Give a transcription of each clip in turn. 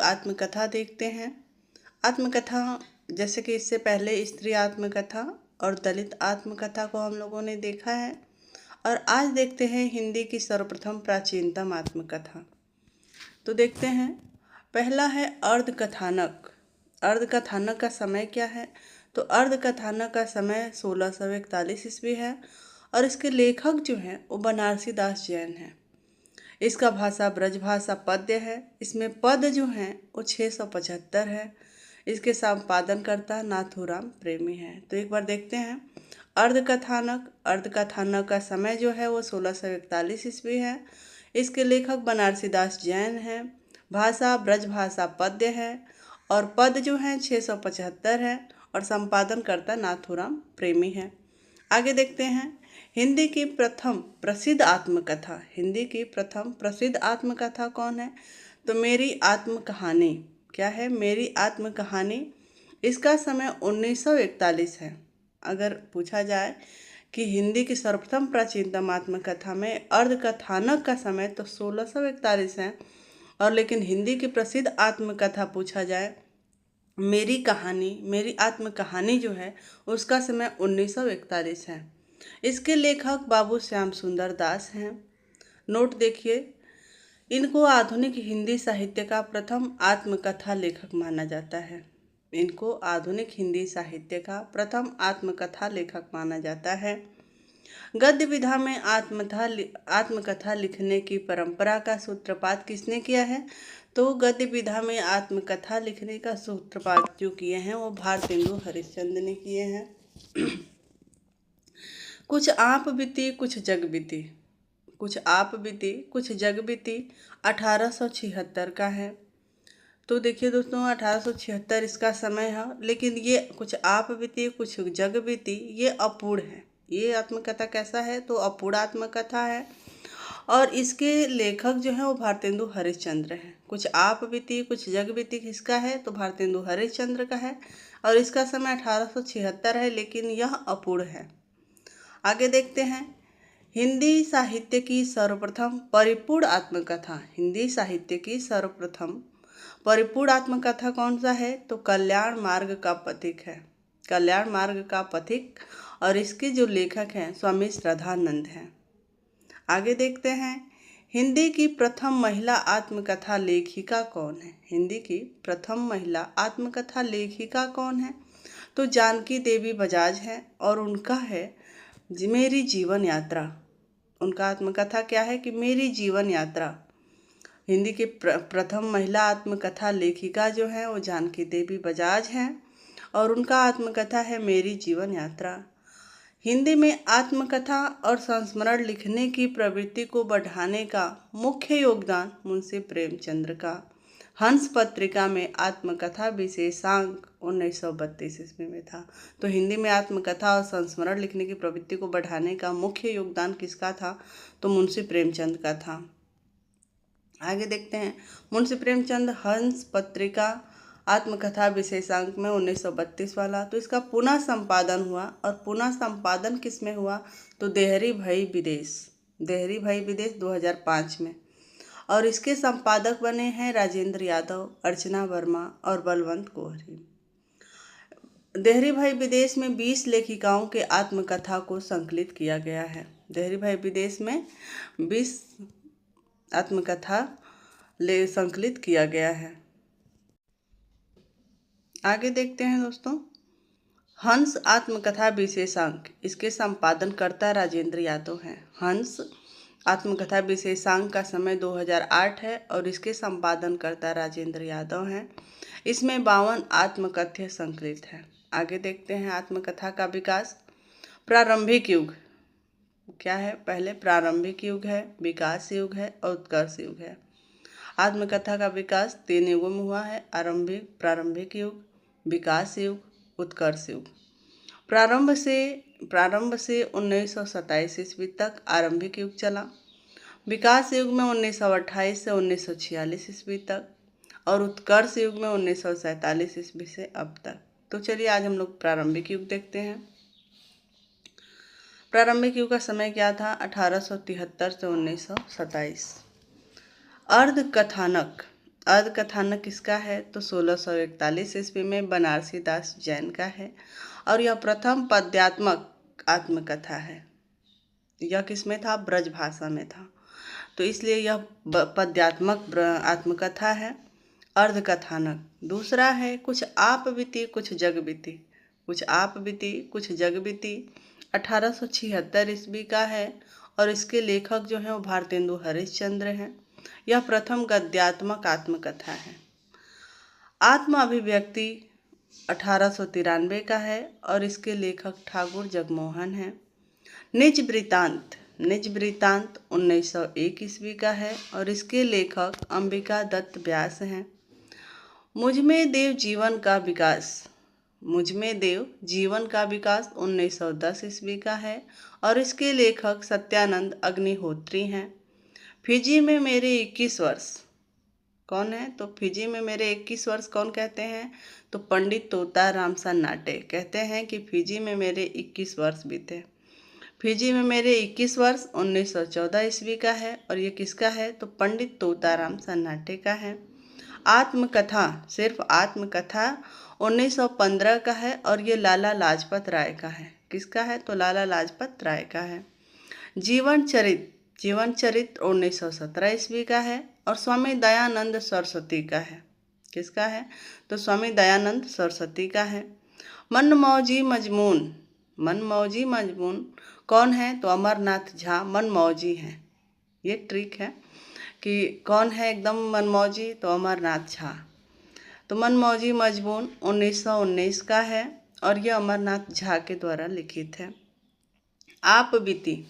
आत्मकथा देखते हैं। आत्मकथा जैसे कि इससे पहले स्त्री आत्मकथा और दलित आत्मकथा को हम लोगों ने देखा है, और आज देखते हैं हिंदी की सर्वप्रथम प्राचीनतम आत्मकथा। तो देखते हैं, पहला है अर्धकथानक। अर्धकथानक का समय क्या है? तो अर्धकथानक का समय 1641 ईस्वी है, और इसके लेखक जो हैं वो बनारसी दास जैन हैं। इसका भाषा ब्रजभाषा पद्य है। इसमें पद जो हैं वो 675 है। इसके संपादनकर्ता नाथूराम प्रेमी है। तो एक बार देखते हैं अर्धकथानक। अर्धकथानक का समय जो है वो 1641 ईस्वी है। इसके लेखक बनारसी दास जैन हैं। भाषा ब्रजभाषा पद्य है, और पद जो हैं 675 है, और संपादनकर्ता नाथूराम प्रेमी है। आगे देखते हैं हिंदी की प्रथम प्रसिद्ध आत्मकथा। हिंदी की प्रथम प्रसिद्ध आत्मकथा कौन है? तो मेरी आत्मकहानी। क्या है? मेरी आत्मकहानी। इसका समय 1941 है। अगर पूछा जाए कि हिंदी की सर्वप्रथम प्राचीनतम आत्मकथा में अर्धकथानक का समय तो 1641 है, और लेकिन हिंदी की प्रसिद्ध आत्मकथा पूछा जाए मेरी कहानी, मेरी आत्मकहानी जो है उसका समय 1941 है। इसके लेखक बाबू श्याम सुंदर दास हैं। नोट देखिए, इनको आधुनिक हिंदी साहित्य का प्रथम आत्मकथा लेखक माना जाता है। इनको आधुनिक हिंदी साहित्य का प्रथम आत्मकथा लेखक माना जाता है। गद्य विधा में आत्मकथा लिखने की परंपरा का सूत्रपात किसने किया है? तो गद्य विधा में आत्मकथा लिखने का सूत्रपात जो किए हैं वो भारतेंदु हरिश्चंद्र ने किए हैं। कुछ आप बीती कुछ जग बीती। कुछ आप बीती कुछ जग बीती 1876 का है। तो देखिए दोस्तों, 1876 इसका समय है, लेकिन ये कुछ आप बीती कुछ जग बीती ये अपूर्ण है। ये आत्मकथा कैसा है? तो अपूर्ण आत्मकथा है, और इसके लेखक जो है वो भारतेंदु हरिश्चंद्र है। कुछ आप बीती कुछ जग बीती किसका है? तो भारतेंदु हरिश्चंद्र का है, और इसका समय 1876 है, लेकिन यह अपूर्ण है। आगे देखते हैं हिंदी साहित्य की सर्वप्रथम परिपूर्ण आत्मकथा। हिंदी साहित्य की सर्वप्रथम परिपूर्ण आत्मकथा कौन सा है? तो कल्याण मार्ग का पथिक है। कल्याण मार्ग का पथिक, और इसके जो लेखक हैं स्वामी श्रद्धानंद हैं। आगे देखते हैं हिंदी की प्रथम महिला आत्मकथा लेखिका कौन है? हिंदी की प्रथम महिला आत्मकथा लेखिका कौन है? तो जानकी देवी बजाज है, और उनका है मेरी जीवन यात्रा। उनका आत्मकथा क्या है? कि मेरी जीवन यात्रा। हिंदी की प्रथम महिला आत्मकथा लेखिका जो है वो जानकी देवी बजाज हैं, और उनका आत्मकथा है मेरी जीवन यात्रा। हिंदी में आत्मकथा और संस्मरण लिखने की प्रवृत्ति को बढ़ाने का मुख्य योगदान मुंशी प्रेमचंद का हंस पत्रिका में आत्मकथा विशेषांक 1932 ईस्वी में था। तो हिंदी में आत्मकथा और संस्मरण लिखने की प्रवृत्ति को बढ़ाने का मुख्य योगदान किसका था? तो मुंशी प्रेमचंद का था। आगे देखते हैं मुंशी प्रेमचंद हंस पत्रिका आत्मकथा विशेषांक में 1932 वाला। तो इसका पुनः संपादन हुआ, और पुनः संपादन किस में हुआ? तो देहरी भाई विदेश। देहरी भाई विदेश 2005 में, और इसके संपादक बने हैं राजेंद्र यादव, अर्चना वर्मा और बलवंत कोहरी। देहरी भाई विदेश में 20 लेखिकाओं के आत्मकथा को संकलित किया गया है। देहरी भाई विदेश में 20 आत्मकथा संकलित किया गया है। आगे देखते हैं दोस्तों, हंस आत्मकथा विशेषांक, इसके संपादनकर्ता राजेंद्र यादव हैं। हंस आत्मकथा विशेषांक का समय 2008 है, और इसके संपादनकर्ता राजेंद्र यादव हैं। इसमें 52 आत्मकथ्य संकलित है। आगे देखते हैं आत्मकथा का विकास। प्रारंभिक युग क्या है? पहले प्रारंभिक युग है, विकास युग है, और उत्कर्ष युग है। आत्मकथा का विकास 3 युगों में हुआ है: प्रारंभिक युग, विकास युग, उत्कर्ष युग। प्रारंभ से 1927 ईस्वी तक आरंभिक युग चला। विकास युग में 1928 से 1946 ईस्वी तक, और उत्कर्ष युग में 1947 ईस्वी से अब तक। तो चलिए आज हम लोग प्रारंभिक युग देखते हैं। प्रारंभिक युग का समय क्या था? 1873 से 1927। अर्धकथानक। अर्ध कथानक किसका है? तो 1641 ईस्वी में बनारसी दास जैन का है और यह प्रथम पद्यात्मक आत्मकथा है। यह किस में था? ब्रज भाषा में था, तो इसलिए यह पद्यात्मक आत्मकथा है। अर्ध कथानक दूसरा है कुछ आप बीती कुछ जग बीती। कुछ आप बीती कुछ जग बीती 1876 ईस्वी का है और इसके लेखक जो हैं वो भारतेंदु हरिश्चंद्र हैं। यह प्रथम गद्यात्मक आत्मकथा है। आत्म अभिव्यक्ति 1893 का है और इसके लेखक ठाकुर जगमोहन हैं। निज वृत्तांत 1901 ईस्वी का है और इसके लेखक अंबिका दत्त व्यास हैं। मुझमें देव जीवन का विकास 1910 ईस्वी का है और इसके लेखक सत्यानंद अग्निहोत्री हैं। फिजी में मेरे 21 वर्ष कौन है? तो फिजी में मेरे 21 वर्ष कौन कहते हैं? तो पंडित तोताराम सन्नाटे कहते हैं कि फिजी में मेरे 21 वर्ष बीते। फिजी में मेरे 21 वर्ष 1914 ईस्वी का है और ये किसका है? तो पंडित तोताराम सन्नाटे का है। आत्मकथा सिर्फ आत्मकथा 1915 का है और ये लाला लाजपत राय का है। किसका है? तो लाला लाजपत राय का है। जीवन चरित्र 1917 ईस्वी का है और स्वामी दयानंद सरस्वती का है। किसका है? तो स्वामी दयानंद सरस्वती का है। मनमौजी मजमून कौन है? तो अमरनाथ झा मनमौजी हैं। ये ट्रिक है कि कौन है एकदम मनमौजी? तो अमरनाथ झा। तो मनमौजी मजमून 1919 का है और यह अमरनाथ झा के द्वारा लिखित है। आप बीती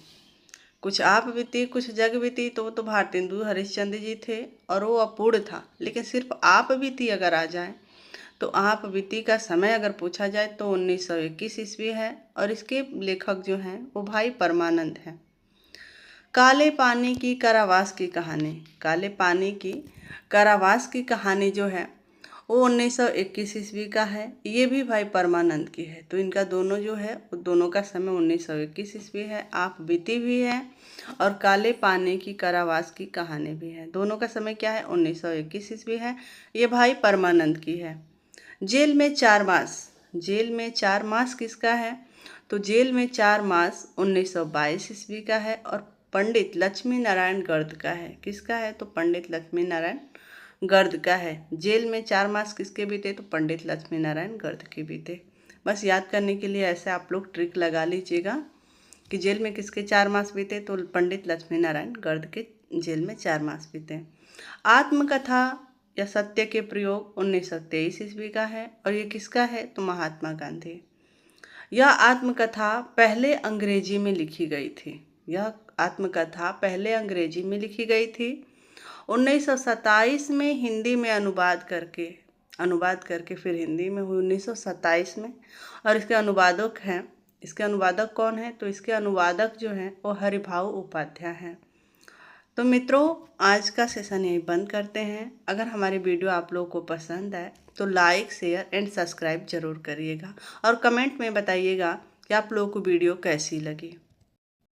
कुछ आप बीती कुछ जग बीती, तो वो तो भारतेंदु हरिश्चंद्र जी थे और वो अपूर्ण था। लेकिन सिर्फ आप बीती अगर आ जाए तो आप बीती का समय अगर पूछा जाए तो 1921 ईस्वी है और इसके लेखक जो हैं वो भाई परमानंद हैं। काले पानी की कारावास की कहानी जो है वो 1921 ईस्वी का है। ये भी भाई परमानंद की है। तो इनका दोनों जो है वो दोनों का समय 1921 ईस्वी है। आप बीती भी है और काले पानी की कारावास की कहानी भी है। दोनों का समय क्या है? 1921 ईस्वी है। ये भाई परमानंद की है। जेल में 4 मास किसका है? तो जेल में 4 मास 1922 ईस्वी का है और पंडित लक्ष्मी नारायण गर्द का है। किसका है? तो पंडित लक्ष्मी नारायण गर्द का है। जेल में 4 मास किसके बीते? तो पंडित लक्ष्मी नारायण गर्द के बीते। बस याद करने के लिए ऐसे आप लोग ट्रिक लगा लीजिएगा कि जेल में किसके 4 मास बीते? तो पंडित लक्ष्मी नारायण गर्द के जेल में 4 मास बीते। आत्मकथा या सत्य के प्रयोग 1923 ईस्वी का है और ये किसका है? तो महात्मा गांधी। यह आत्मकथा पहले अंग्रेजी में लिखी गई थी। 1927 में हिंदी में अनुवाद करके फिर हिंदी में हुई 1927 में। और इसके अनुवादक कौन है? तो इसके अनुवादक जो हैं वो हरिभाऊ उपाध्याय हैं। तो मित्रों, आज का सेशन यहीं बंद करते हैं। अगर हमारी वीडियो आप लोगों को पसंद आए तो लाइक, शेयर एंड सब्सक्राइब जरूर करिएगा और कमेंट में बताइएगा कि आप लोगों को वीडियो कैसी लगी।